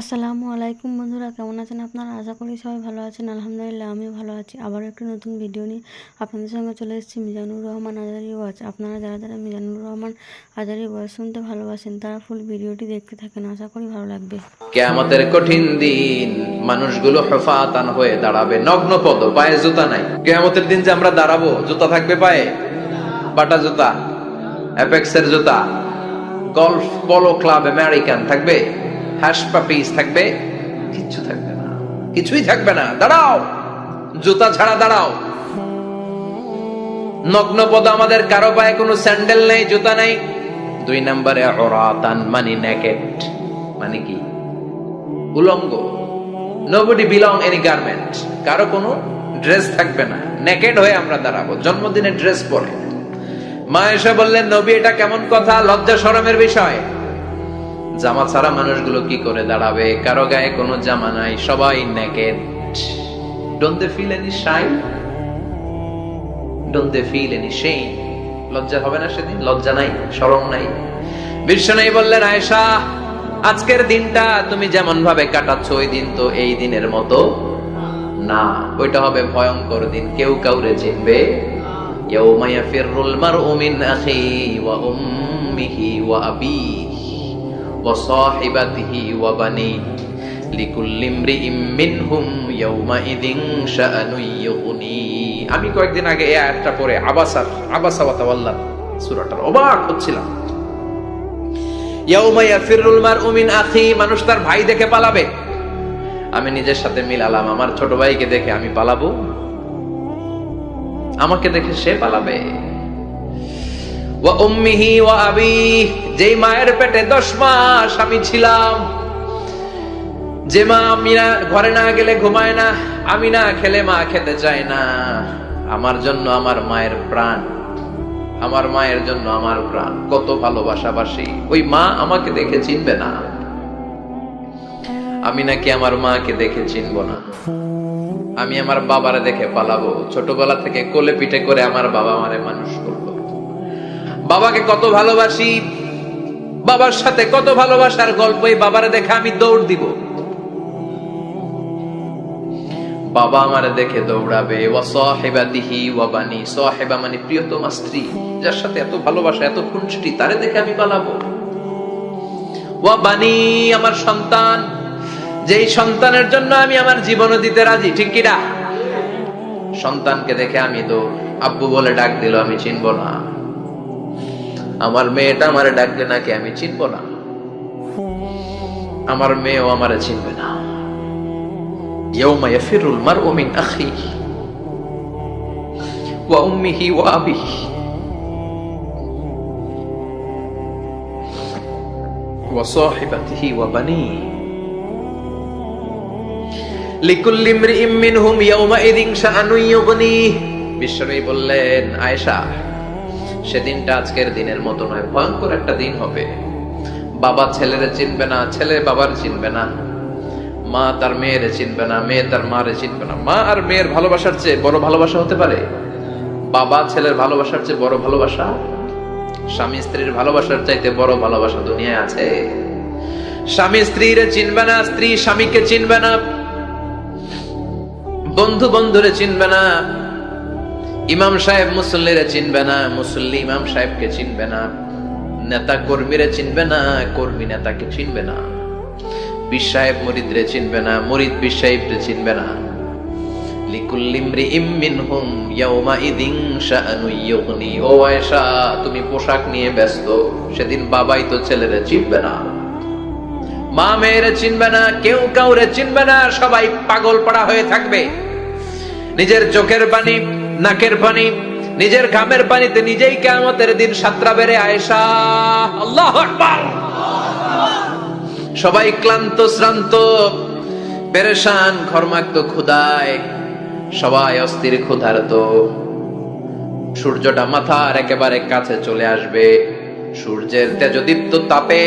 আসসালামু আলাইকুম বন্ধুরা, কেমন আছেন আপনারা? আশা করি সবাই ভালো আছেন। আলহামদুলিল্লাহ আমিও ভালো আছি। আবারও একটি নতুন ভিডিও নিয়ে আপনাদের সঙ্গে চলে এসেছি মিজানুর রহমান আজারি ওয়াচ। আপনারা যারা যারা মিজানুর রহমান আজারি ওয়াচ শুনতে ভালোবাসেন তারা ফুল ভিডিওটি দেখতে থাকেন, আশা করি ভালো লাগবে। কিয়ামতের কঠিন দিন মানুষগুলো হুফাতান হয়ে দাঁড়াবে, নগ্ন পদ, পায়ে জুতা নাই। কিয়ামতের দিন যে আমরা দাঁড়াবো, জুতা থাকবে পায়ে? বাটা জুতা, অ্যাপেক্সের জুতা, গলফ পলো ক্লাব আমেরিকান থাকবে, হ্যাশ পাপিস থাকবে? কিচ্ছু থাকবে না, কিছুই থাকবে না। দাঁড়াও, জুতা ছাড়া দাঁড়াও। নগ্ন পদ, আমাদের কারো পায়ে কোনো স্যান্ডেল নেই, জুতা নেই। 2 নম্বরে উরাতান, মানে নেকেড, মানে কি? উলঙ্গ। নোবডি বিলং এনি গার্মেন্ট, কারো কোনো ড্রেস থাকবে না, নেকেড হয়ে আমরা দাঁড়াবো। জন্মদিনে ড্রেস পরে। মা এসে বললেন, নবী এটা কেমন কথা, লজ্জা শরমের বিষয়। জামা ছাড়া মানুষগুলো কি করে দাঁড়াবে? কারো গায়ে কোনো জামা নাই, সবাই naked. Don't they feel any shy? Don't they feel any shame? লজ্জা হবে না সেদিন? লজ্জা নাই, শরম নাই। বিশ্বনবী বললেন, আয়েশা আজকের দিনটা তুমি যেমন ভাবে কাটাচ্ছ, ওই দিন তো এই দিনের মতো না। ওইটা হবে ভয়ঙ্কর দিন, কেউ কাউরে চিনবে। ইয়াউমা ইয়াফিরুল মারউ মিন আখিহি ওয়া উম্মিহি ওয়া আবিহি ওয়া সাহিবাতিহি ওয়া বানিহি লিকুল্লি ইমরিইম মিনহুম ইয়াউমা ইযিন শাআনুন ইউগনি। আমি কয়েকদিন আগে এই আয়াতটা পড়ে আবাসা ওয়া তাওয়াল্লা সূরাটার অবাক হচ্ছিলাম। ইয়াউমা ইয়াফিরুল মারউ মিন আখি, মানুষ তার ভাই দেখে পালাবে। আমি নিজের সাথে মিলালাম, আমার ছোট ভাইকে দেখে আমি পালাবো? আমাকে দেখে সে পালাবে। ওয়া উম্মিহি ওয়া আবিহি, যেই মায়ের পেটে 10 মাস আমি ছিলাম, যে মা আমি না ঘরে না গেলে ঘুমায় না, আমি না খেলে মা খেতে চায় না, আমার জন্য আমার মায়ের প্রাণ, আমার মায়ের জন্য আমার প্রাণ, কত ভালোবাসাবাসী। ওই মা আমাকে দেখে চিনবে না, আমি নাকি আমার মাকে দেখে চিনব না। আমি আমার বাবারে দেখে পালাবো। ছোটবেলা থেকে কোলে পিঠে করে আমার বাবা আমারে মানুষ করলো। বাবাকে কত ভালোবাসি, বাবার সাথে কত ভালোবাসার গল্প, এই বাবারে দেখে আমি দৌড় দিব। বাবা আমারে দেখে দৌড়াবে। ওয়া সাহিবাতিহি ওয়া বানি, সাহিবা মানে প্রিয়তমা স্ত্রী, যার সাথে এত ভালোবাসা, এত খুনসুটি, তারে দেখে আমি পালাবো। ওয়া বানি, আমার সন্তান, যেই সন্তানের জন্য আমি আমার জীবনও দিতে রাজি, ঠিক কি না? সন্তানকে দেখে আমি দৌড়। আব্বু বলে ডাক দিল, আমি চিনব না। আমার মেয়েটা আমারে ডাকলে নাকি আমি চিনব না, আমার মেয়েও আমারে চিনবে না। ইয়াউমা ইয়াফিরুল মারউ মিন আখিহি ওয়া উম্মিহি ওয়া আবিহি ওয়া সাহিবাতিহি ওয়া বানিহি লিকুল্লি ইমরিইম মিনহুম ইয়াউমা ইযিন শাআনুন ইউগনি। বিশ্বনবী বললেন, আয়েশা সেদিনটা আজকের দিনের মতো নয়, ভয়ঙ্কর একটা দিন হবে। বাবা ছেলেরে চিনবে না, ছেলে বাবার চিনবে না, মা তার মেয়েরে চিনবে না, মেয়ে তার মারে চিনবে না। মা আর মেয়ের ভালোবাসার চেয়ে বড় ভালোবাসা হতে পারে? বাবা ছেলের ভালোবাসার চেয়ে বড় ভালোবাসা? স্বামী স্ত্রীর ভালোবাসার চাইতে বড় ভালোবাসা দুনিয়ায় আছে? স্বামী স্ত্রীরে চিনবে না, স্ত্রী স্বামীকে চিনবে না, বন্ধু বন্ধুরে চিনবে না, ইমাম সাহেব মুসল্লিরে চিনবে না, মুসল্লি ইমাম সাহেবকে চিনবে না, নেতা কর্মীরে চিনবে না, কর্মী নেতাকে চিনবে না, পীর সাহেব মুরিদরে চিনবে না, মুরিদ পীর সাহেবরে চিনবে না। লিকুল্লি ইমরিইম মিনহুম ইয়াউমা ইযিন শাআনুন ইউগনি। ও আয়েশা, তুমি পোশাক নিয়ে ব্যস্ত, সেদিন বাবাই তো ছেলেরে চিনবে না, মা মেয়েরে চিনবে না, কেউ কাউরে চিনবে না, সবাই পাগল পাড়া হয়ে থাকবে। নিজের চোখের পানি, নাকের পানি, নিজের ঘামের পানিতে নিজেই কিয়ামতের দিন সাতরা বেড়ে। আয়েশা, আল্লাহু আকবার। সবাই ক্লান্ত শ্রান্ত, পেরেশান, ঘর্মাক্ত ক্ষুধায়, সবাই অস্থির ক্ষুধার্ত। সূর্যটা মাথার একেবারে কাছে চলে আসবে। সূর্যের তেজদীপ্ত তাপে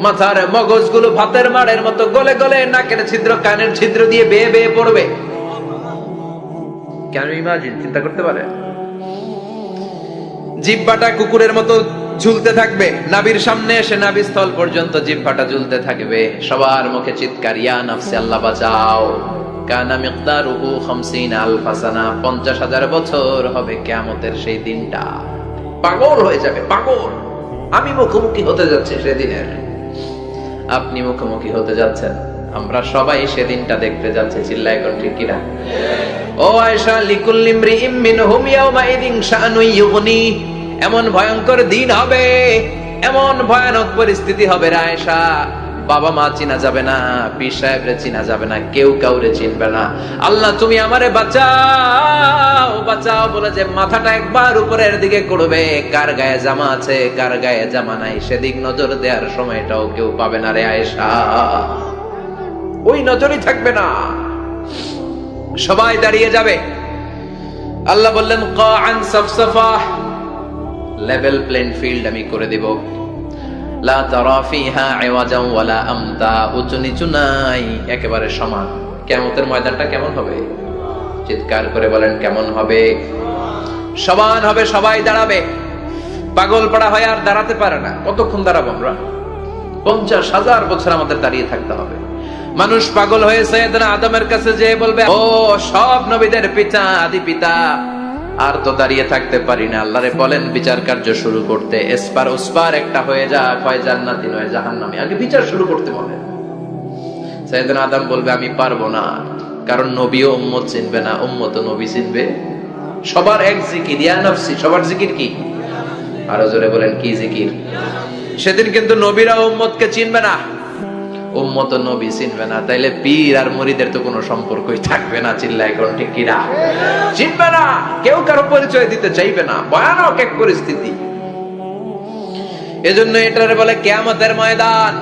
মাথার মগজগুলো ভাতের মাড়ের মতো গলে গলে নাকের ছিদ্র, কানের ছিদ্র দিয়ে বেয়ে বেয়ে পড়বে। কেন ইমাজিন, চিন্তা করতে পারে? জিহ্বাটা কুকুরের মতো ঝুলতে থাকবে, নাভির সামনে এসে নাভিস্থল পর্যন্ত জিহ্বাটা ঝুলতে থাকবে। সবার মুখে চিৎকার, ইয়া নাফসি, আল্লাহ বাঁচাও। কানা মিকদারুহু 50,000 সানা, 50,000 বছর হবে কিয়ামতের সেই দিনটা। পাগল হয়ে যাবে, পাগল। আমি মুখোমুখি হতে যাচ্ছি সেদিনের, আপনি মুখোমুখি হতে যাচ্ছেন, আমরা সবাই সেদিনটা দেখতে যাচ্ছি। চিল্লায় কোন ঠিক কিনা? ও আয়েশা, লিকুল্লি ইমরিইম মিনহুম ইয়াওমাইদিন শাআনুন ইউগনি, এমন ভয়ঙ্কর দিন হবে, এমন ভয়ানক পরিস্থিতি হবে রে আয়েশা, বাবা মা চিনা যাবে না, পীর সাহেবরে চিনা যাবে না, কেউ কাউরে চিনবে না। আল্লাহ তুমি আমারে বাঁচাও, বাঁচাও বলে যে মাথাটা একবার উপরের দিকে করবে, কার গায়ে জামা আছে কার গায়ে জামা নাই সেদিক নজর দেওয়ার সময়টাও কেউ পাবে না রে আয়েশা, ওই নজরই থাকবে না, সবাই দাঁড়িয়ে যাবে। আল্লাহ বললেন কাআন সাফসাফা, লেভেল প্লেন ফিল্ড আমি করে দিব। লা তারা ফিহা ইওয়াজান ওয়ালা আমতা, উঁচু নিচু নাই, একেবারে সমান। কিয়ামতের ময়দানটা কেমন হবে? চিৎকার করে বলেন কেমন হবে? সমান হবে, সবাই দাঁড়াবে। পাগল পাড়া হয় আর দাঁড়াতে পারে না। কতক্ষণ দাঁড়াবো আমরা? 50,000 বছর আমাদের দাঁড়িয়ে থাকতে হবে। মানুষ পাগল হয়ে সাইয়েদনা আদমের কাছে যেয়ে বলবে, ও সব নবীদের পিতা, আদি পিতা, আর তো দাঁড়িয়ে থাকতে পারি না, আল্লাহরে বলেন বিচার কার্য শুরু করতে। এসপার ওসপার একটা হয়ে যাক, হয় জান্নাতি নয় জাহান্নামী, আগে বিচার শুরু করতে বলেন। সাইয়েদনা আদম বলবে আমি পারবো না, কারণ নবীও উম্মত চিনবে না, উম্মত নবী চিনবে। সবার এক জিকির, ইয়া নাফসি, সবার জিকির কি? আরো জোরে বলেন কি জিকির? সেদিন কিন্তু নবীরা উম্মতকে চিনবে না, উম্মত নবী চিনবে না, তাইলে পীর আর মুরিদের তো কোনো সম্পর্কই থাকবে না। চিল্লায় কোন ঠিক কিনা? চিনবে না, কেউ কারো পরিচয় দিতে চাইবে না, ভয়ানক এক পরিস্থিতি। এজন্য এটারে বলে কিয়ামতের ময়দান।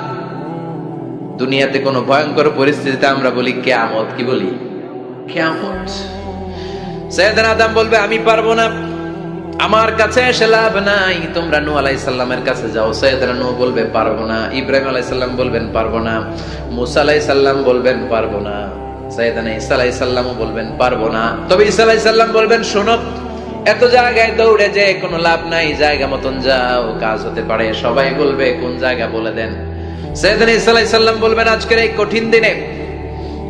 দুনিয়াতে কোনো ভয়ঙ্কর পরিস্থিতিতে আমরা বলি কিয়ামত, কি বলি? কিয়ামত। সাইয়েদনা আদম বলবে আমি পারবো না, আমার কাছে এসে লাভ নাই, তোমরা নূহ আলাইহিস সালামের কাছে যাও। সাইয়েদনা নূহ বলবে পারবো না, ইব্রাহিম আলাইহিস সালাম বলবেন পারবো না, মুসা আলাইহিস সালাম বলবেন পারবো না, সাইয়েদনা ঈসা আলাইহিস সালামও বলবেন পারবো না। তবে ঈসা আলাইহিস সালাম বলবেন শোনো, এত জায়গায় দৌড়ে যে কোনো লাভ নাই, জায়গা মতন যাও, কাজ হতে পারে। সবাই বলবে কোন জায়গা বলে দেন। সাইয়েদনা ঈসা আলাইহিস সালাম বলবেন আজকের এই কঠিন দিনে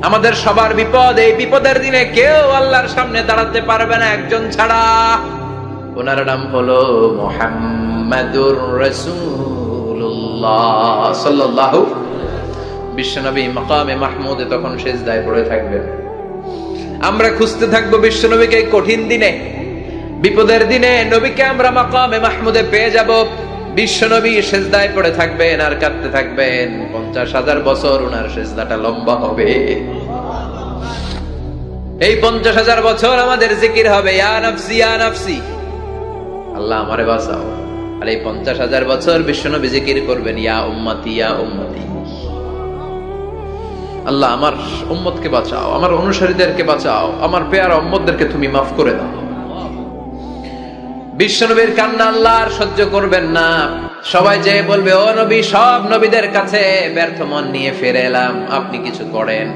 আমাদের সবার বিপদ, এই বিপদের দিনে কেউ আল্লাহর সামনে দাঁড়াতে পারবে না একজন ছাড়া, ওনার নাম হলো মুহাম্মাদুর রাসূলুল্লাহ সাল্লাল্লাহু। বিশ্বনবী মাকামে মাহমুদে তখন সিজদায় পড়ে থাকবেন। আমরা খুঁজতে থাকবো বিশ্বনবীকে এই কঠিন দিনে, বিপদের দিনে নবীকে আমরা মাকামে মাহমুদে পেয়ে যাব। বিশ্বনবী সিজদায় পড়ে থাকবেন আর কাঁদতে থাকবেন। 50,000 বছর ওনার সিজদাটা লম্বা হবে। এই 50,000 বছর আমাদের জিকির হবে ইয়া নাফসি ইয়া নাফসি, আল্লাহ আমারে বাঁচাও। আর এই 50,000 বছর বিশ্বনবী জিকির করবেন ইয়া উম্মতি ইয়া উম্মতি, আল্লাহ আমার উম্মতকে বাঁচাও, আমার অনুসারীদেরকে বাঁচাও, আমার পেয়ারা উম্মতদেরকে তুমি মাফ করে দাও। বিশ্বনবীর কান্না আল্লাহ আর সহ্য করবেন না। সবাই যে বলবে ও নবী, সব নবীদের কাছে ব্যর্থ মন নিয়ে ফিরে এলাম, আপনি কিছু করেন।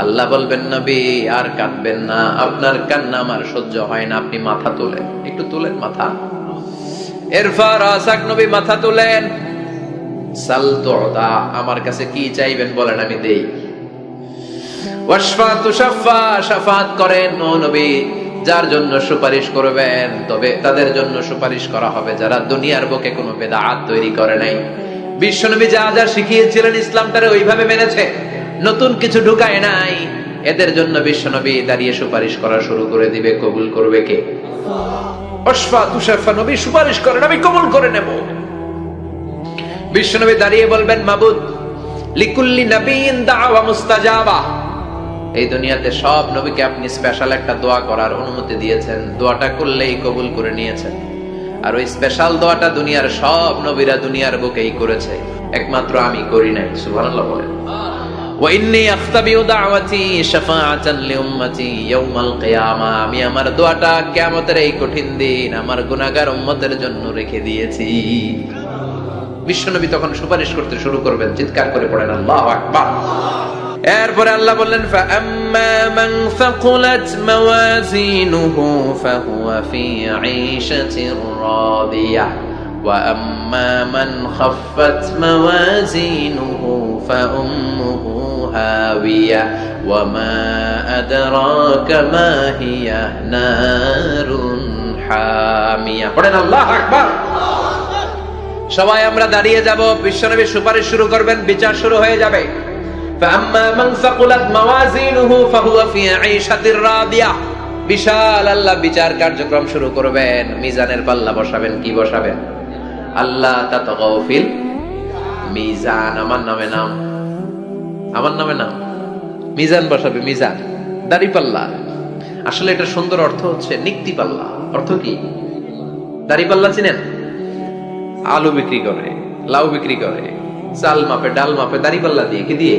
আল্লাহ বলবেন নবী আর কাঁদবেন না, আপনার কান্না আমার সহ্য হয় না, আপনি মাথা তোলেন, একটু তোলেন মাথা। এরপর আসাক নবী মাথা তোলেন। সাল তুদা, আমার কাছে কি চাইবেন বলেন আমি দেই। ওয়াশফা তুশাফা, শাফাত করেন ও নবী, যার জন্য সুপারিশ করবেন তবে তাদের জন্য সুপারিশ করা হবে যারা দুনিয়ার বুকে কোনো বেদাত তৈরি করে নাই। বিশ্বনবী যা যা শিখিয়েছিলেন ইসলামটারে ওইভাবে মেনেছে, নতুন কিছু ঢুকায় নাই। এদের জন্য বিশ্বনবী দাঁড়িয়ে সুপারিশ করা শুরু করে দিবে। কবুল করবে কে? ওয়াশফা তুশাফা, নবী সুপারিশ করেন, আমি কবুল করে নেব। বিশ্বনবী দাঁড়িয়ে বলবেন মাবুদ, লিকুল্লি নবিয়্যিন দাওয়া মুস্তাজাবা, এই দুনিয়াতে সব নবীকে আপনি স্পেশাল একটা দোয়া করার অনুমতি দিয়েছেন, দোয়াটা করলেই কবুল করে নিয়েছেন। আর ওই স্পেশাল দোয়াটা দুনিয়ার সব নবীরা দুনিয়ার বুকেই করেছে, একমাত্র আমি করি নাই। সুবহানাল্লাহ বলেন। ওয়া ইন্নী আখতাবিউ দাওয়াতি শাফাআতান লিউম্মতি ইয়াউমাল কিয়ামা, আমি আমার দোয়াটা কিয়ামতের এই কঠিন দিন আমার গুনাহগার উম্মতের জন্য রেখে দিয়েছি। বিশ্বনবী তখন সুপারিশ করতে শুরু করবেন। চিৎকার করে পড়েন আল্লাহু আকবার। এরপরে আল্লাহ বললেন ফাআম্মা মান সাকুলাত মাওয়াজিনুহু ফাহুয়া ফি ঈশাতির রাদিয়াহ ওয়া আম্মা মান খাফফাত মাওয়াজিনুহু ফাউম্মুহু হাওিয়া ওয়া মা আদরাকা মা হিয়া নারুন হামিয়া। পড়েন আল্লাহু আকবার। সবাই আমরা দাঁড়িয়ে যাব, বিশ্বনবী সুপারিশ শুরু করবেন, বিচার শুরু হয়ে যাবে। فأما من ثقلت موازينه فهو في عيشة راضية। বিশাল আল্লাহ বিচার কার্যক্রম শুরু করবেন, মিজানের পাল্লা বসাবেন। কি বসাবেন? আল্লাহ তাতগাউ ফিল মিজান। আমার নামে নাম, আমার নামে নাম। মিজান বসাবে, মিজান দাড়ি পাল্লা। আসলে এটা সুন্দর অর্থ হচ্ছে নিক্তি পাল্লা। অর্থ কি? দাড়ি পাল্লা চিনেন? আলু বিক্রি করে, লাউ বিক্রি করে, চাল মাপে, ডাল মাপে, দাড়ি পাল্লা দিয়ে। কি দিয়ে?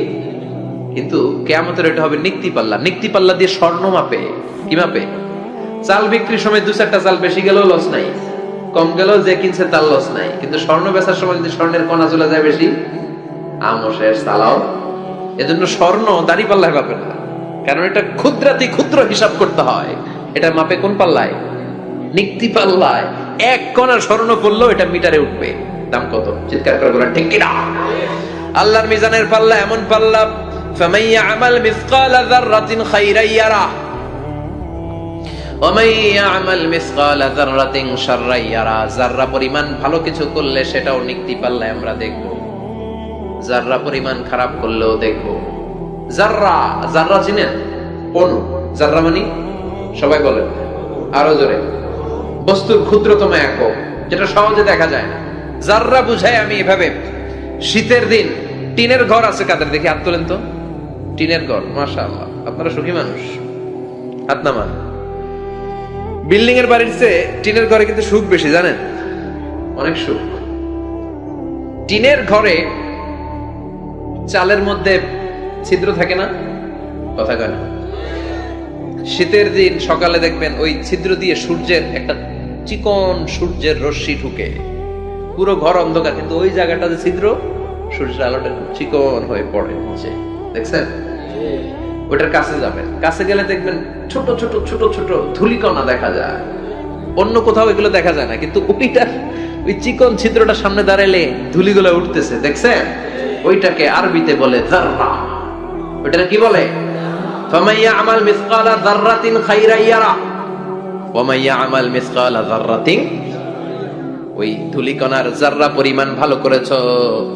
কিন্তু কিয়ামতের এটা হবে নিক্তি পাল্লা। নিক্তি পাল্লা দিয়ে স্বর্ণ মাপে। কি মাপে? চাল বিক্রির সময় দু চারটা চাল বেশি গেলেও লস নাই, কম গেলেও যে কিনছে তার লস নাই। কিন্তু স্বর্ণ বেচার সময় যদি স্বর্ণের কণা চলে যায় বেশি, আমও শেষ, তালাও। এজন্য স্বর্ণ দাড়ি পাল্লায় মাপে না, কারণ এটা ক্ষুদ্রাতি ক্ষুদ্র হিসাব করতে হয়। এটা মাপে কোন পাল্লায়? নিক্তি পাল্লায়। এক কণা স্বর্ণ পড়লেও এটা মিটারে উঠবে। দাম কত? চিৎকার করে বলেন ঠিক কিনা? আল্লাহর মিজানের পাল্লা এমন পাল্লা, ফামান ইয়ামাল মিসকালা যাররাতিন খাইরান ইয়ারা ওয়া মান ইয়ামাল মিসকালা যাররাতিন শাররান ইয়ারা। যাররা পরিমাণ ভালো কিছু করলে সেটাও নিক্তি পাল্লায় আমরা দেখব, যাররা পরিমাণ খারাপ করলেও দেখব। যাররা, যাররা চিনেন? অণু। যাররা মানে সবাই বলেন আরো জোরে। বস্তুর ক্ষুদ্রতম একক, যেটা সহজে দেখা যায় না। যাররা বুঝায় আমি এভাবে, শীতের দিন টিনের ঘর আছে কাদের? দেখি হাত তোলেন তো। টিনের ঘর, মাশাআল্লাহ, আপনারা সুখী মানুষ, হাত নামান। বিল্ডিং এর বাড়ির চেয়ে টিনের ঘরে কিন্তু সুখ বেশি, জানেন? অনেক সুখ। টিনের ঘরে চালের মধ্যে ছিদ্র থাকে না? কথা কয় না? শীতের দিন সকালে দেখবেন ওই ছিদ্র দিয়ে সূর্যের একটা চিকন সূর্যের রশ্মি ঢুকে, পুরো ঘর অন্ধকার, কিন্তু ওই জায়গাটা যে ছিদ্র, সূর্যের আলোটা চিকন হয়ে পড়ে নিচে, দেখছেন? ওটার কাছে যাবেন, কাছে গেলে দেখবেন ছোট ছোট ছোট ছোট ধূলিকণা দেখা যায়। অন্য কোথাও এগুলো দেখা যায় না, কিন্তু ওইটার ওই চিকন ছিদ্রটা সামনে দাঁড়ালে ধূলিগুলো উঠতেছে, দেখছেন? ওইটাকে আরবিতে বলে যাররা। ওইটাকে কি বলে? ফামান ইয়ামাল মিসকালা যাররাতিন খাইরান ইয়ারা ওয়া মান ইয়ামাল মিসকালা যাররাতিন। ওই ধূলিকণার যাররা পরিমাণ ভালো করেছো,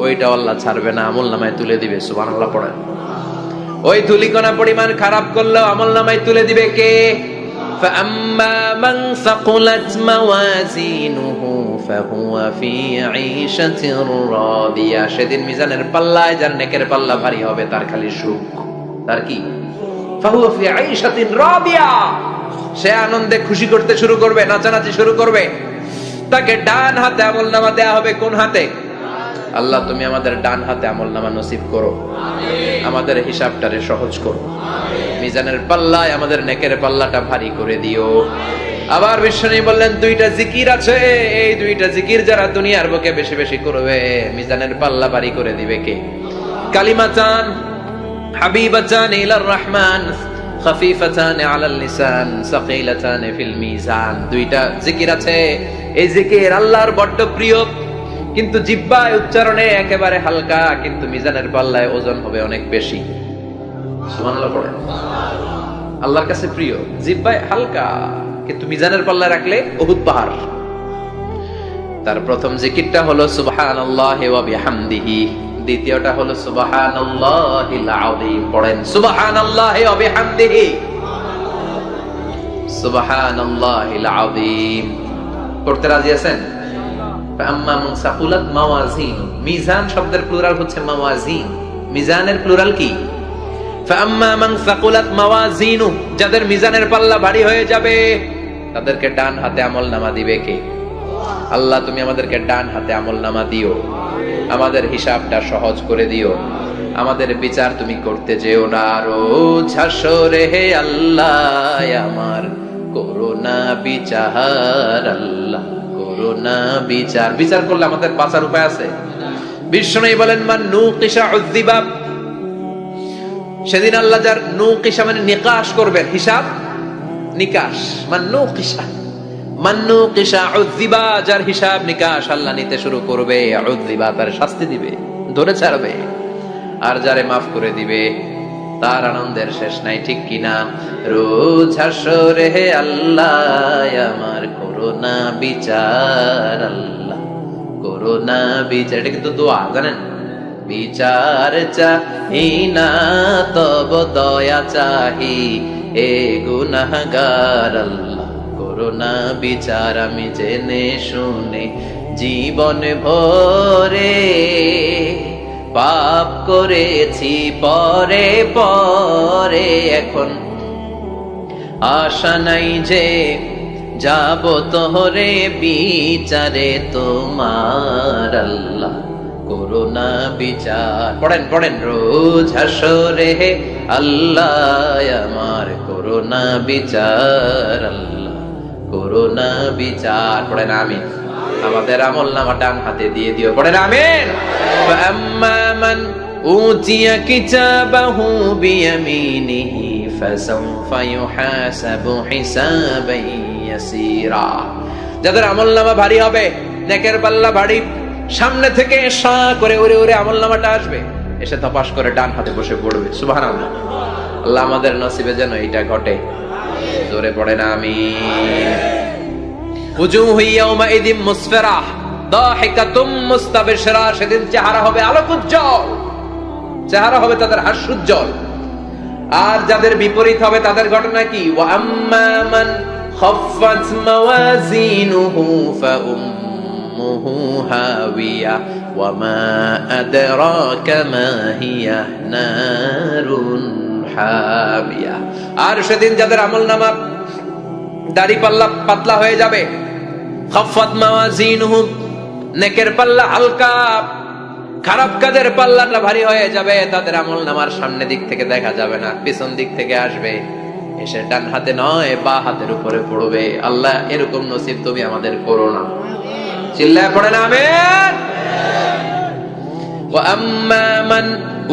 ওইটা আল্লাহ ছাড়বে না, আমলনামায় তুলে দিবে। সুবহানাল্লাহ পড়েন। ওই ধূলিকণা পরিমাণ খারাপ করলেও আমলনামায় তুলে দিবে কে? ফাআম্মা মান সাকুলাত মাওয়াজিনুহু ফাহুয়া ফি আইশাতির রাদিয়া। সেদিন মিজানের পাল্লায় যার নেকের পাল্লা ভারী হবে, তার খালি সুখ। তার কি? ফাহুয়া ফি আইশাতির রাদিয়া। সে আনন্দে খুশি করতে শুরু করবে, নাচানাচি শুরু করবে। তাকে ডান হাতে আমলনামা দেয়া হবে। কোন হাতে? আল্লাহ তুমি আমাদের ডান হাতে আমলনামা নসিব করো, আমাদের হিসাবটারে সহজ করো, মিজানের পাল্লায় আমাদের নেকের পাল্লাটা ভারী করে দিও। আবার বিশ্বনবী বললেন দুইটা জিকির আছে, এই দুইটা জিকির যারা দুনিয়ার বুকে বেশি বেশি করবে, মিজানের পাল্লা ভারী করে দিবে কে? কালিমাতান হাবিবাতান ইলার রহমান খাফিফাতান আলাল লিসান সাকিলাতান ফিল মিজান। দুইটা জিকির আছে, এই জিকির আল্লাহর বড় প্রিয়, কিন্তু জিহ্বায় উচ্চারণে একেবারে হালকা, কিন্তু মিজানের পাল্লায় ওজন হবে অনেক বেশি। সুবহানাল্লাহ পড়েন। আল্লাহর কাছে প্রিয়, জিহ্বায় হালকা, কিন্তু মিজানের পাল্লায় রাখলে উহুদ পাহাড়। তার প্রথম জিকিরটা হলো সুবহানাল্লাহি ওয়া বিহামদিহি, দ্বিতীয়টা হলো সুবহানাল্লাহিল আযীম। পড়েন সুবহানাল্লাহি ওয়া বিহামদিহি, সুবহানাল্লাহিল আযীম। পড়তে রাজি আছেন? ফাআম্মা মান সাকুলাত মাওয়াজিন। মিজান শব্দের প্লুরাল হচ্ছে মাওয়াজিন। মিজানের প্লুরাল কি? ফাআম্মা মান সাকুলাত মাওয়াজিনু। যাদের মিজানের পাল্লা ভারী হয়ে যাবে, তাদেরকে ডান হাতে আমলনামা দিবে কে? আল্লাহ তুমি আমাদেরকে ডান হাতে আমলনামা দিও, আমাদের হিসাবটা সহজ করে দিও, আমাদের বিচার তুমি করতে যেও না। রোজ হাসরে হে আল্লাহ আমার করোনা বিচার, আল্লাহ করোনা বিচার। বিচার করলে আমাদের বাঁচার উপায় আছে? বিষ্ণু বলেন মান নুকিশা উযযিবা। সেদিন আল্লাহ যার নুকিশা মানে নিকাশ করবেন, হিসাব নিকাশ। মান নুকিশা মান্নু কিসা উযিবা, যার হিসাব নিকাশ আল্লাহ নিতে শুরু করবে, উযিবা তার শাস্তি দিবে, ধরে ছাড়বে। আর যারে মাফ করে দিবে তার আনন্দের শেষ নাই, ঠিক কিনা? রোজ হাসরে হে আল্লাহ আমার করোনা বিচার, আল্লাহ করোনা বিচার। এটা কিন্তু দোয়া, জানেন? বিচার চাহি না তব দয়া চাহি, এ গুনাহগার আল্লাহ করোনা বিচার। আমি জেনে শুনে জীবন ভরে পাপ করেছি পরে পরে, এখন আশা নাই যে যাব তোহরে বিচারে তোমার, আল্লাহ করোনা বিচার। পড়েন পড়েন, রোজ হাসরে হে আল্লাহ আমার করোনা বিচার, আল্লাহ করোনা বিচার। পড়েন আমিন। আমাদের আমল নামা ডান হাতে দিয়ে দিও, পড়েন আমিন। ফাম্মা মান উতিয়া কিতাবাহু বিয়ামিনিহি ফাসাউফা ইউহাসাবু হিসাবান ইয়াসীরা। যাদের আমল নামা ভারী হবে, নেকের পাল্লা ভারী, সামনে থেকে সা করে উড়ে উড়ে আমল নামাটা আসবে, এসে তপাস করে ডান হাতে বসে পড়বে। সুবহানাল্লাহ। আল্লাহ আমাদের নসিবে যেন এটা ঘটে। জোরে পড়েন আমিন। উজুহু ইয়াউমাইযিন মুসফিরাহ দাহিকাতুম মুস্তাবশিরা। সেদিন চেহারা হবে আলোকোজ্জ্বল, চেহারা হবে তাদের হাস্যোজ্জ্বল। আর যাদের বিপরীত হবে তাদের ঘটনা কি? ওয়া আম্মা মান খাফফাত মাওয়াজিনুহু ফাউম্মুহু হাওিয়া ওয়া মা আদরাকা মা হিয়া নারুন হামিয়া। আর সেদিন যাদের আমলনামা দাড়ি পাল্লা পাতলা হয়ে যাবে, খাফফাত মাওয়াজিনুহুম, নেকের পাল্লা হালকা, খারাপ কাজের পাল্লাটা ভারী হয়ে যাবে। তাদের আমলনামার সামনে দিক থেকে দেখা যাবে না, পিছন দিক থেকে আসবে, এসে ডান হাতে নয় বা হাতের উপরে পড়বে। আল্লাহ এরকম নসিব তুমি আমাদের করো না। চিল্লায় পড়েন আমিন। ওয়া আম্মা মান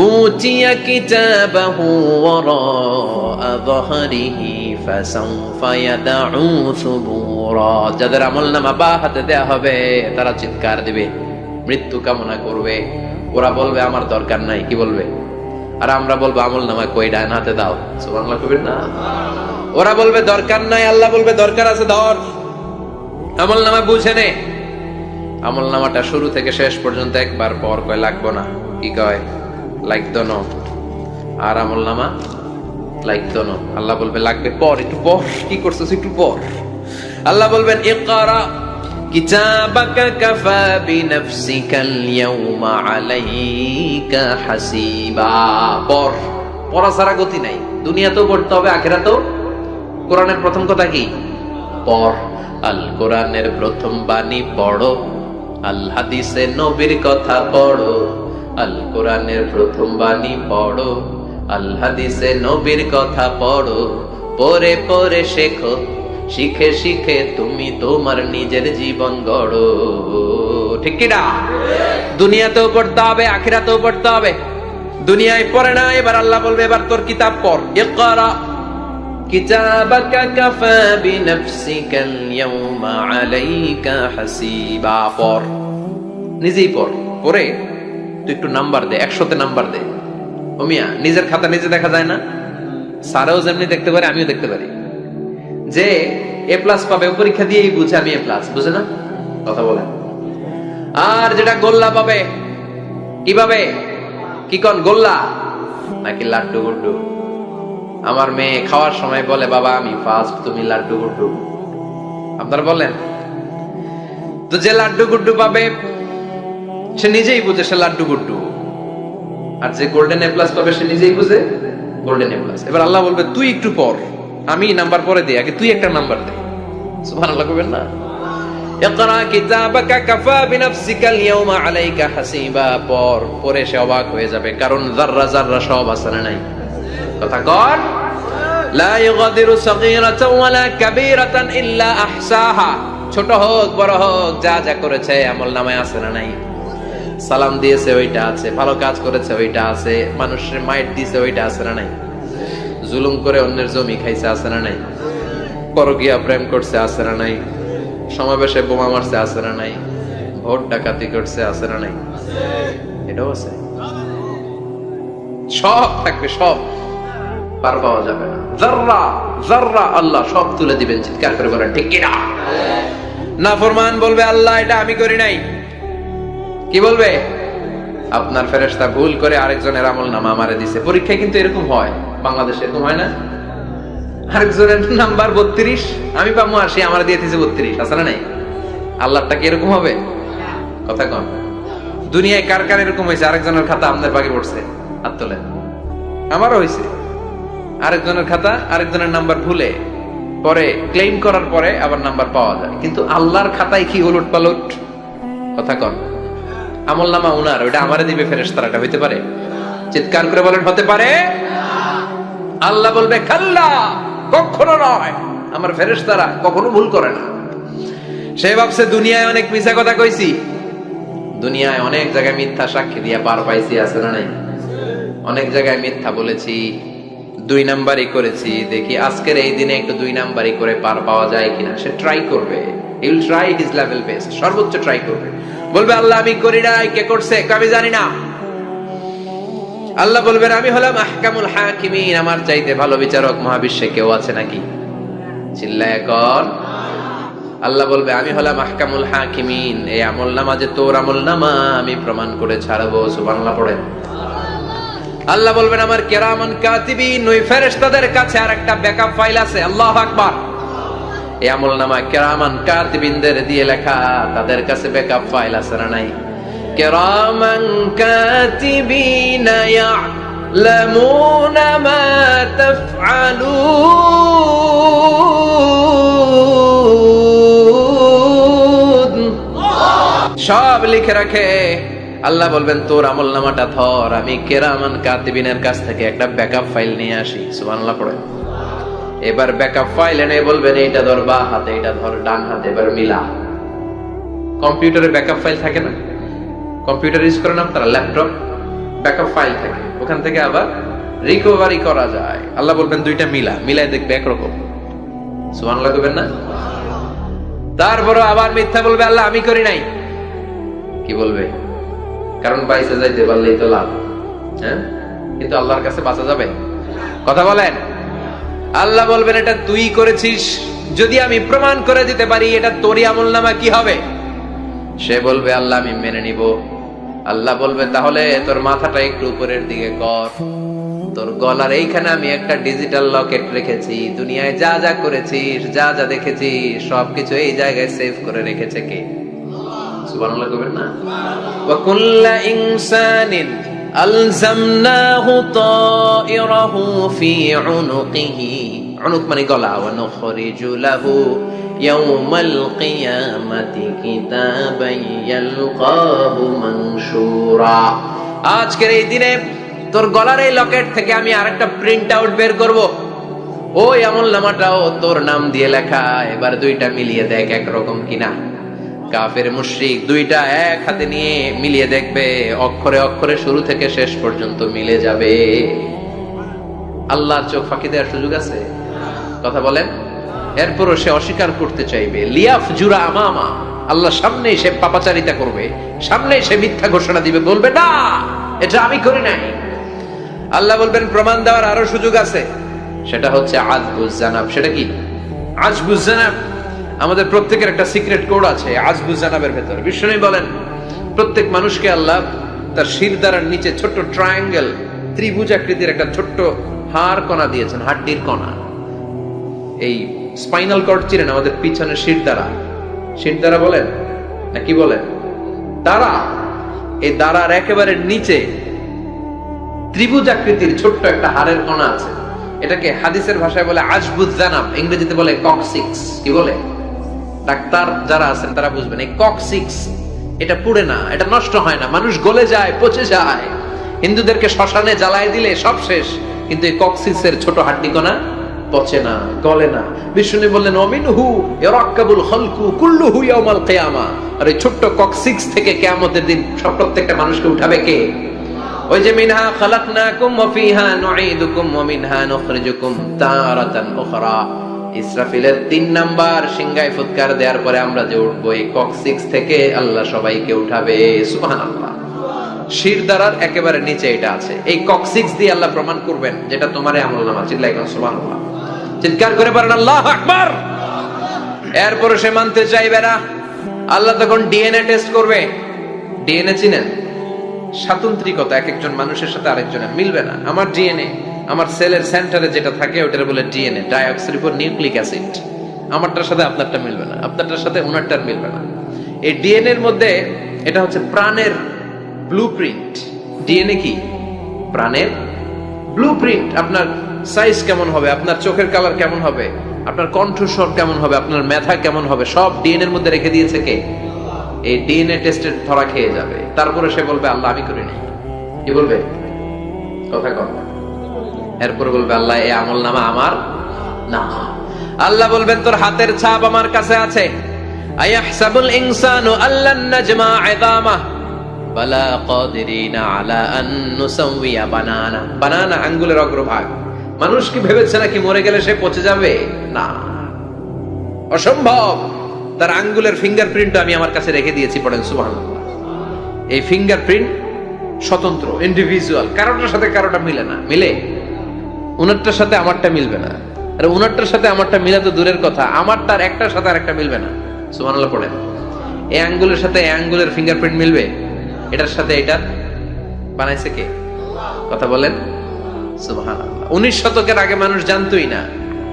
উতিয়া কিতাবাহু ওয়ারাআ যাহরিহি ফাসাউফা ইয়াদউ সুবুরা। যাদের আমলনামা বা হাতে দেয়া হবে তারা চিৎকার দিবে, মৃত্যু কামনা করবে। ওরা বলবে আমার দরকার নাই, কি বলবে? আর আমরা বলবো আমলনামা কই, ডান হাতে দাও। সুবহানাল্লাহ কবির না। ওরা বলবে দরকার নাই, আল্লাহ বলবে দরকার আছে, ধর আমলনামা বুঝে নে। আমলনামাটা শুরু থেকে শেষ পর্যন্ত একবার পর কয় লাগবো না, কি কয়? লাগতো না। আর আমলনামা লাগতো না। আল্লাহ বলবে লাগবে পর, একটু পর, কি করছিস একটু পর। আল্লাহ বলবেন ইকরা কিতাবাকা কাফা বিনাফসিকাল ইয়াউমা আলাইকা হাসিবা। পর, পড়া ছাড়া গতি নাই। দুনিয়াতেও পড়তে হবে, আখিরাতেও। কোরআনের প্রথম কথা কি? পর। আল কোরআনের প্রথম বাণী পড়ো, আল হাদিসে নবীর কথা পড়ো। আল কোরআনের প্রথম বাণী পড়ো, আল হাদিসে নবীর কথা পড়ো। পড়ে পড়ে শেখো, শিখে শিখে তুমি তোমার নিজের জীবন গড়ো। ঠিক কি না? দুনিয়াতেও পড়তে হবে, আখিরাতেও পড়তে হবে। দুনিয়ায় পড়ে না, এবার আল্লাহ বলবে এবার তোর কিতাব পড়। ইকরা কিতাবাকা কাফা বিনাফসিকাল ইয়াউমা আলাইকা হাসিবা। পড়, নিজেই পড়। পড়ে তুই একটু নাম্বার দে, 100তে নাম্বার দে। ও মিয়া, নিজের খাতা নিজে দেখা যায় না? স্যারও যেমনি দেখতে পারে, আমিও দেখতে পারি। যে এ প্লাস পাবে পরীক্ষা দিয়েই বুঝে আমি এ প্লাস, বুঝে না? কথা বলে। আর যেটা গোল্লা পাবে কিভাবে? কি কোন গোল্লা নাকি লাড্ডু গুড্ডু? আমার মেয়ে খাওয়ার সময় বলে বাবা আমি ফার্স্ট, তুমি লাড্ডু গুড্ডু। আপনারা বলেন তো, যে লাড্ডু গুড্ডু পাবে সে নিজেই বুঝে সে লাড্ডু গুড্ডু। আর যে গোল্ডেন এ প্লাস পাবে সে নিজেই বুঝে গোল্ডেন এ প্লাস। এবার আল্লাহ বলবে তুই একটু পর, আমি নাম্বার পরে দিই, আগে তুই একটা নাম্বার দে। সুবহানাল্লাহ কইবেন না? ইকরা কিতাবাকা কাফা বিনাফসিকাল ইয়াউমা আলাইকা হাসিবা। পর, পরে সে অবাক হয়ে যাবে, কারণ যাররা যাররা সব আছে না নাই? কথা কর। লা ইউগাদিরু সাগীরাতান ওয়ালা কাবীরাতান ইল্লা আহসাহা। ছোট হোক বড় হোক, যা যা করেছে আমলনামায় আছে না নাই? সালাম দিয়েছে ওইটা আছে, ভালো কাজ করেছে ওইটা আছে, মানুষের মাইট দিয়েছে ওইটা আছে না নাই? জুলুম করে অন্যের জমি খাইছে আছে না নাই? পরকীয়া প্রেম করছে আছে না নাই? সমাবেশে বোমা মারছে, আছে না নাই? ভোট ডাকাতি করছে, আছে না নাই? এটাও আছে। সব থাকবে, সব পার পাওয়া যাবে না। যাররা যাররা আল্লাহ সব তুলে দিবেন। চিৎকার করে বলেন ঠিক কিনা? নাফরমান বলবে আল্লাহ এটা আমি করি নাই। কি বলবে? আপনার ফেরেশতা ভুল করে আরেকজনের আমলনামা আমারে দিছে। পরীক্ষায় কিন্তু এরকম হয়, বাংলাদেশে এরকম হয় না? আরেকজনের নাম্বার 32, আমি পাবো 80, আমার দিয়ে দিয়েছে 32, আছে না নাই? আল্লাহটা কি এরকম হবে? কথা কন। দুনিয়ায় কার কার এরকম হয়েছে আরেকজনের খাতা আপনার বাকি পড়ছে? হাত তোলেন। আমারও হয়েছে। আরেকজনের খাতা আরেকজনের নাম্বার ভুলে পরে ক্লেম করার পরে আবার নাম্বার পাওয়া যায়, কিন্তু আল্লাহর খাতায় কি উলট পালট? কথা কন। আমলনামা উনার, ওটা আমারে দিবে ফেরেশতারা, এটা হইতে পারে? চিৎকার করে বলেন হতে পারে? আল্লাহ বলবে খাল্লা, কখনো নয়, আমার ফেরেশতারা কখনো ভুল করে না। সে ভাবছে দুনিয়ায় অনেক মিথ্যা কথা কইছি, দুনিয়ায় অনেক জায়গায় মিথ্যা সাক্ষী দিয়া পার পাইছি, আছে না নাই? অনেক জায়গায় মিথ্যা বলেছি, 2 নাম্বারই করেছি, দেখি আজকের এই দিনে একটু 2 নাম্বারই করে পার পাওয়া যায় কিনা। সে ট্রাই করবে, he will try his level best, সর্বোচ্চ ট্রাই করবে। বলবে আল্লাহ আমি করি নাই, কে করছে আমি জানি না। আল্লাহ বলবেন আমি হলাম আহকামুল হাকিমিন, আমার চাইতে ভালো বিচারক মহাবিশ্বে কেউ আছে নাকি? চিল্লায় কর। আল্লাহ বলবে আমি হলাম আহকামুল হাকিমিন, এই আমলনামা যে তোর আমলনামা আমি প্রমাণ করে ছাড়বো। সুবহানাল্লাহ পড়েন। আল্লাহ বলবেন আমার কিরামান কাতিবিন, ওই ফেরেশতাদের কাছে আরেকটা ব্যাকআপ ফাইল আছে। আল্লাহু আকবার। এই আমলনামা কিরামান কাতিবিনদের দিয়ে লেখা, তাদের কাছে ব্যাকআপ ফাইল আছে না নাই? কিরামান কাতিবিন ইয়ালামুনা মা তাফআলুন, সব লিখে রাখে। আল্লাহ বলবেন তোর আমলনামাটা ধর, আমি কিরামান কাতিবিনের কাছ থেকে একটা ব্যাকআপ ফাইল নিয়ে আসি। সুবহানাল্লাহ পড়ে। এবার ব্যাকআপ ফাইল এনে বলবেন এইটা ধর বাঁ হাতে, এটা ধর ডান হাতে, এবার মিলা। কম্পিউটারে ব্যাকআপ ফাইল থাকে না? কম্পিউটার ইউজ করেন আপনারা, ল্যাপটপ, ব্যাকআপ ফাইল থাকে, ওখান থেকে আবার রিকভারি করা যায়। আল্লাহ বলবেন দুইটা মিলা, মিলাই দেখবে একরকম। সুবহানাল্লাহ কইবেন না? তারপরে আবার মিথ্যা বলবে আল্লাহ আমি করি নাই। কি বলবে? কারণ বাইসে যাইতে পারলেই তো লাভ, হ্যাঁ? কিন্তু আল্লাহর কাছে বাঁচা যাবে? কথা বলেন। আল্লাহ বলবেন এটা তুই করেছিস, যদি আমি প্রমাণ করে দিতে পারি এটা তোরই আমলনামা, কি হবে? সে বলবে আল্লাহ আমি মেনে নিব। আল্লাহ বলবে তাহলে তোর মাথাটা একটু উপরের দিকে কর, তোর গলার এইখানে আমি একটা ডিজিটাল লকেট রেখেছি, দুনিয়ায় যা যা করেছিস, যা যা দেখেছিস সবকিছু এই জায়গায় সেভ করে রেখেছে কে? সুবহানাল্লাহ কইবেন না? ওয়া কুল্লা ইনসানিন আলজামনাহু তাইরাহু ফি উনুকিহি, উনুক মানে গলা, ওয়া নুখরিজু লাহু ইয়াউমাল কিয়ামাতি কিতাবান ইয়ালকাহু মানশুরা। আজকের এই দিনে তোর গলার এই লকেট থেকে আমি আরেকটা প্রিন্ট আউট বের করব, ওই আমলনামাটাও তোর নাম দিয়ে লেখা। এবার দুইটা মিলিয়ে দেখ একরকম কিনা। কাফের মুশরিক দুইটা এক হাতে নিয়ে মিলিয়ে দেখবে, অক্ষরে অক্ষরে শুরু থেকে শেষ পর্যন্ত মিলে যাবে। আল্লাহর চোখ ফাঁকি দেওয়ার সুযোগ আছে? কথা বলেন। এরপরও সে অস্বীকার করতে চাইবে। লিয়াফ জুরা আমামা, আল্লাহর সামনে সে পাপাচারিতা করবে, সামনে সে মিথ্যা ঘোষণা দিবে, বলবে না এটা আমি করি নাই। আল্লাহ বলবেন প্রমাণ দেওয়ার আরো সুযোগ আছে, সেটা হচ্ছে আজবুজ জানাব। সেটা কি? আজবুজ জানাব। আমাদের প্রত্যেকের একটা সিক্রেট কোড আছে আজবুজ জানাবের ভেতর। বিশ্বনবী বলেন প্রত্যেক মানুষকে আল্লাহ তার শিরদাঁড়ার নিচে ছোট্ট ট্রায়াঙ্গেল, ত্রিভুজ আকৃতির একটা ছোট্ট হাড় কণা দিয়েছেন, হাড্ডির কণা। এই স্পাইনাল কর্ড চিনেন, আমাদের পিছনে শিরদাঁড়া, শিরদাঁড়া বলেন না কি বলেন? দাঁড়া। এই দাঁড়ার একেবারে নিচে ত্রিভুজ আকৃতির ছোট্ট একটা হাড়ের কণা আছে। এটাকে হাদিসের ভাষায় বলে আজবুজ জানাব, ইংরেজিতে বলে কক্সিক্স। কি বলে? ডাক্তার যারা আছেন তারা বুঝবেন। এই কক্সিক্স এটা পুড়ে না, এটা নষ্ট হয় না, মানুষ গলে যায়, পচে যায়। হিন্দুদেরকে শ্মশানে জ্বালায় দিলে সব শেষ, কিন্তু এই কক্সিক্সের ছোট হাড্ডি কণা পচে না, গলে না। বিষ্ণু বললেন অমিনহু ইয়ারাক্কাবুল খালকু কুল্লুহু ইয়াউমাল কিয়ামা। আর এই ছোট্ট কক্সিক্স থেকে কিয়ামতের দিন সব প্রত্যেকটা মানুষকে উঠাবে কে? ওই যে মিনহা খালাকনাকুম ওয়া ফিহা নুঈদুকুম ওয়া মিনহা নুখরিজুকুম তারাতান উখরা। ইসরাফিলের 3 নাম্বার সিংহায় ফুৎকার দেওয়ার পরে আমরা যে উঠবো, এই কক্সিক্স থেকে আল্লাহ সবাইকে উঠাবে। সুবহানাল্লাহ। শিরদাঁড়ার একেবারে নিচে এটা আছে। এই কক্সিক্স দিয়ে আল্লাহ প্রমাণ করবেন যেটা তোমার আমলনামা। চিল্লায় কোন সুবহানাল্লাহ, চিৎকার করে বলেন আল্লাহু আকবার। এরপরে সে মানতে চাইবে না। আল্লাহ তখন ডিএনএ টেস্ট করবে। ডিএনএ চিনেন? স্বাতন্ত্রিকতা, এক একজন মানুষের সাথে আরেকজনের মিলবে না। আমার ডিএনএ, আমার সেলের সেন্টারে যেটা থাকে ওটার বলে ডিএনএ, ডাইঅক্সিরিবোনিউক্লিক অ্যাসিড। আমারটার সাথে আপনারটা মিলবে না, আপনারটার সাথে ওনারটার মিলবে না। এই ডিএনএ এর মধ্যে এটা হচ্ছে প্রাণের ব্লুপ্রিন্ট। ডিএনএ কি? প্রাণের ব্লুপ্রিন্ট। আপনার সাইজ কেমন হবে, আপনার চোখের কালার কেমন হবে, আপনার কণ্ঠস্বর কেমন হবে, আপনার মেধা কেমন হবে, সব ডিএনএ এর মধ্যে রেখে দিয়েছে কে? এই ডিএনএ টেস্টের ধরা খেয়ে যাবে। তারপরে সে বলবে আল্লাহ আমি করি নাই। কি বলবে? কথা কম। এরপরে বলবে আল্লাহ এই আমলনামা আমার না। আল্লাহ বলবেন তোর হাতের ছাপ আমার কাছে আছে। আয়াহসাবুল ইনসানু আল্লান নাজমা ইযামা বালা কাদিরিনা আলা আন নুসাওয়িয়া বানানা। বানানা আঙ্গুলের অগ্রভাগ। মানুষ কি ভেবেছে নাকি মরে গেলে সে পচে যাবে? না, অসম্ভব। তার আঙ্গুলের ফিঙ্গারপ্রিন্ট আমি আমার কাছে রেখে দিয়েছি। পড়েন সুবহানাল্লাহ। এই ফিঙ্গারপ্রিন্ট স্বতন্ত্র, ইন্ডিভিজুয়াল, কারোটার সাথে কারোটা মিলে না। মিলে? উনারটার সাথে আমারটা মিলবে না। আর উনারটার সাথে আমারটা মিলা তো দূরের কথা, আমারটার একটার সাথে আরেকটা মিলবে না। সুবহানাল্লাহ পড়েন। এই আঙ্গুলের সাথে এই আঙ্গুলের ফিঙ্গারপ্রিন্ট মিলবে? এটার সাথে এটা বানাইছে কে? কথা বলেন সুবহানাল্লাহ। 19 শতকের আগে মানুষ জানতোই না।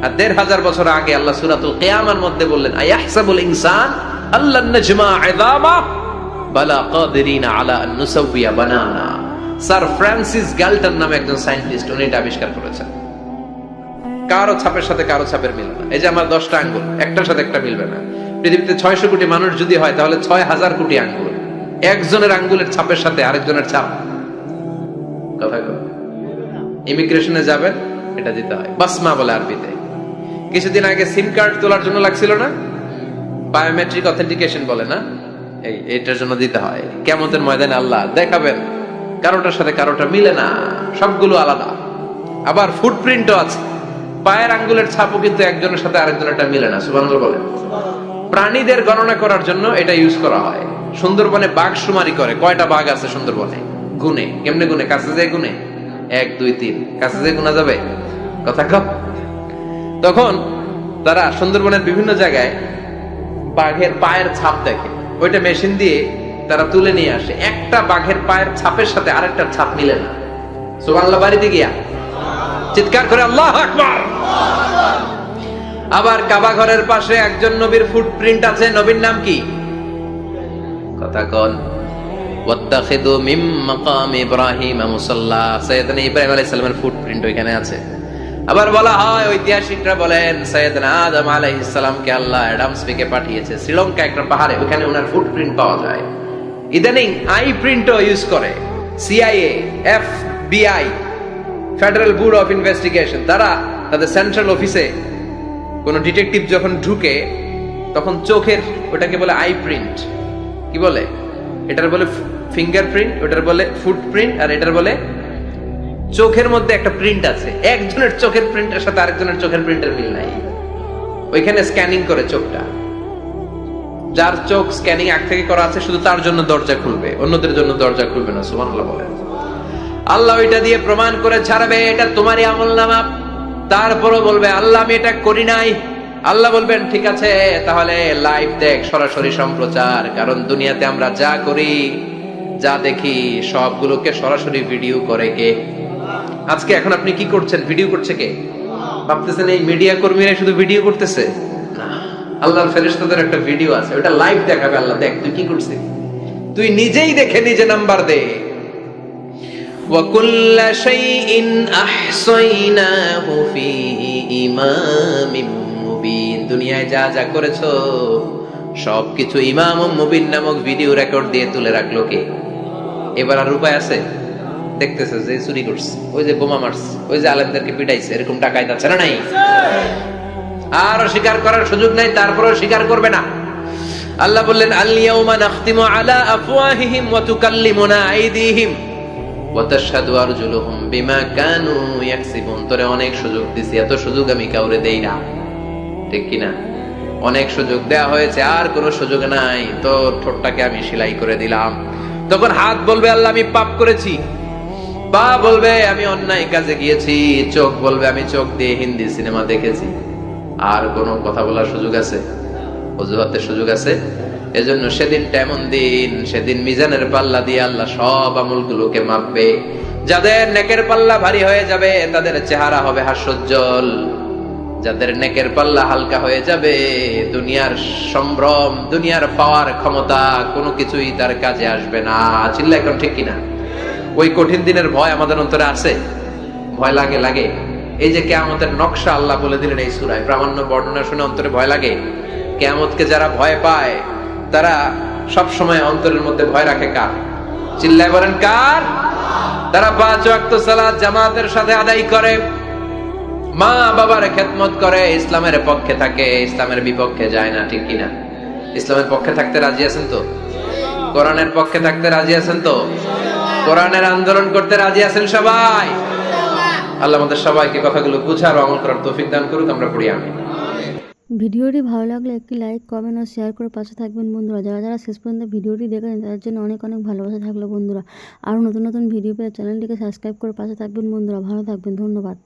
আর 1500 বছর আগে আল্লাহ সূরাতুল কিয়ামার মধ্যে বললেন আয়াহসাবুল ইনসান আল্লান নাজমা ইযামা বালা কাদিরিনা আলা আন নুসাওয়িয়া বানানা। স্যার ফ্রান্সিস গ্যালটন নামে একজন সায়েন্টিস্ট, উনি এটা আবিষ্কার করেছেন। কারো ছাপের সাথে কারো ছাপের মিলবে না। এই যে আমার 10টা আঙ্গুল, একটার সাথে একটা মিলবে না। পৃথিবীতে 600 কোটি মানুষ যদি হয় তাহলে 6000 কোটি আঙ্গুল। একজনের আঙ্গুলের ছাপের সাথে আরেকজনের ছাপ, কথা কয়, ইমিগ্রেশনে যাবেন এটা দিতে হয়, বাসমা বলে আরবিতে। কিছুদিন আগে সিম কার্ড তোলার জন্য লাগছিল না, বায়োমেট্রিক অথেন্টিকেশন বলে না, এইটার জন্য দিতে হয়। কিয়ামতের ময়দানে আল্লাহ দেখাবেন কারোটার সাথে কারোটা মিলে না, সবগুলো আলাদা। আবার ফুটপ্রিন্টও আছে, পায়ের আঙ্গুলের ছাপও কিন্তু একজনের সাথে আরেকজনেরটা মিলে না। সুবহানাল্লাহ বলেন। প্রাণীদের গণনা করার জন্য এটা ইউজ করা হয়। সুন্দরবনে বাঘ শুমারি করে, কয়টা বাঘ আছে সুন্দরবনে গুনে। কেমনে গুনে? কাছে যায় গুনে, 1 2 3, কাছে যায় গুনা যাবে? কথা কম। তখন তারা সুন্দরবনের বিভিন্ন জায়গায় বাঘের পায়ের ছাপ দেখে, ওইটা মেশিন দিয়ে তারা তুলে নিয়ে আসে। একটা বাঘের পায়ের ছাপের সাথে আরেকটার ছাপ মিলে না। সুবহানাল্লাহ। বাড়িতে গিয়া চিৎকার করে আল্লাহু আকবার। আবার কাবা ঘরের পাশে একজন নবীর ফুটপ্রিন্ট আছে। নবীর নাম কি? কথা কোন। ওয়াত্তাখিযু মিন মাকাম ইব্রাহিম মুসাল্লা। সাইয়েদনা ইব্রাহিম আলাইহিস সালামের ফুটপ্রিন্ট ওইখানে আছে। আবার বলা হয়, ঐতিহাসিকরা বলেন সাইয়েদনা আদম আলাইহিস সালামকে আল্লাহ অ্যাডামস থেকে পাঠিয়েছে শ্রীলঙ্কা একটা পাহাড়ে, ওখানে ওনার ফুটপ্রিন্ট পাওয়া যায়। ইদানিং আই প্রিন্টও ইউজ করে CIA, FBI, federal bureau of investigation. তারা তাদের সেন্ট্রাল অফিসে কোন ডিটেকটিভ যখন ঢুকে তখন চোখের, ওটাকে বলে আই প্রিন্ট। কি বলে? এটার বলে ফিঙ্গারপ্রিন্ট, ওটার বলে ফুটপ্রিন্ট, আর এটার বলে চোখের মধ্যে একটা প্রিন্ট আছে। একজনের চোখের প্রিন্টের সাথে আরেকজনের চোখের প্রিন্টের মিল নাই। ওইখানে স্ক্যানিং করে চোখটা। যার চোখ স্ক্যানিং আগ থেকে করা আছে শুধু তার জন্য দরজা খুলবে, অন্যদের জন্য দরজা খুলবে না। সুবহানাল্লাহ বলেন। আল্লাহ ওইটা দিয়ে প্রমাণ করে ছাড়বে এটা তোমারই আমলনামা। তারপরও বলবে আল্লাহ আমি এটা করি নাই। আল্লাহ বলবেন ঠিক আছে তাহলে লাইভ দেখ, সরাসরি সম্প্রচার। কারণ দুনিয়াতে আমরা যা করি, যা দেখি সবগুলোকে সরাসরি ভিডিও করে কে? আজকে এখন আপনি কি করছেন? ভিডিও করছে কে? ভাবতেছেন এই মিডিয়া কর্মীরা শুধু ভিডিও করতেছে? না, আল্লাহর ফেরেশতাদের একটা ভিডিও আছে, ওটা লাইভ দেখাবে। আল্লাহ দেখ তুই কি করছিস, তুই নিজেই দেখে নিজে নাম্বার দে। وَكُلَّ شَيْءٍ أَحْصَيْنَاهُ فِي إِمَامٍ মুবিন। দুনিয়ায় যা যা করেছো সবকিছু ইমাম মুবিন নামক ভিডিও রেকর্ড দিয়ে তুলে রাখলো কে? এবার আর উপায় আছে? দেখতেছে যে চুরি করছে, ওই যে বোমা মারছে, ওই যে আলেমদেরকে পিটাইছে, এরকম টাকায় যাচ্ছে না নাই? আর স্বীকার করার সুযোগ নাই, তারপরেও স্বীকার করবে না। আল্লাহ বললেন আল ইয়াউমা নাখতিমু আলা আফওয়াহিহিম ওয়া তুকাল্লিমুনা আইদিহিম ওয়া তাশহাদু আরজুলুহুম বিমা কানু ইয়াকসিবুন। তোরে অনেক সুযোগ দিছি, এত সুযোগ আমি কাউরে দেই না। ঠিক কিনা? অনেক সুযোগ দেয়া হয়েছে, আর কোনো সুযোগ নাই, তো ঠোঁটটাকে আমি সেলাই করে দিলাম। তখন হাত বলবে আল্লাহ আমি পাপ করেছি, পা বলবে আমি অন্যায় কাজে গিয়েছি, চোখ বলবে আমি চোখ দিয়ে হিন্দি সিনেমা দেখেছি। আর কোনো কথা বলার সুযোগ আছে? অজুহাতের সুযোগ আছে? এজন্য সেদিনটা এমন দিন, সেদিন মিজানের পাল্লা দিয়ে আল্লাহ সব আমলগুলোকে মাপবে। যাদের নেকের পাল্লা ভারী হয়ে যাবে তাদের চেহারা হবে হাস্যোজ্জ্বল, যাদের নেকের পাল্লা হালকা হয়ে যাবে দুনিয়ার সম্ভ্রম, দুনিয়ার পাওয়ার ক্ষমতা কোনো কিছুই তার কাজে আসবে না। চিল্লা এখন ঠিক কিনা? ওই কঠিন দিনের ভয় আমাদের অন্তরে আছে? ভয় লাগে? লাগে। এই যে কিয়ামতের নকশা আল্লাহ বলে দিলেন এই সূরায়, প্রামাণ্য বর্ণনা শুনে অন্তরে ভয় লাগে? কিয়ামতকে যারা ভয় পায় তারা সব সময় অন্তরের মধ্যে ভয় রাখে কার? চিল্লায় বলেন কার? তারা 5 ওয়াক্ত সালাত জামাতের সাথে আদায় করে, মা বাবার খেদমত করে, ইসলামের পক্ষে থাকে, ইসলামের বিপক্ষে যায় না। ঠিক কিনা? ইসলামের পক্ষে থাকতে রাজি আছেন তো? কোরআনের পক্ষে থাকতে রাজি আছেন তো? কোরআনের আন্দোলন করতে রাজি আছেন সবাই? আল্লাহ আমাদের সবাইকে কথাগুলো বুঝার ও আমল করার তৌফিক দান করুক। আমরা পড়ি আমিন। ভিডিওটি ভালো লাগলে একটি লাইক, কমেন্ট ও শেয়ার করে পাশে থাকবেন বন্ধুরা। যারা যারা শেষ পর্যন্ত ভিডিওটি দেখেন তাদের জন্য অনেক অনেক ভালোবাসা থাকলো বন্ধুরা। আরও নতুন নতুন ভিডিও পেয়ে চ্যানেলটিকে সাবস্ক্রাইব করে পাশে থাকবেন বন্ধুরা। ভালো থাকবেন, ধন্যবাদ।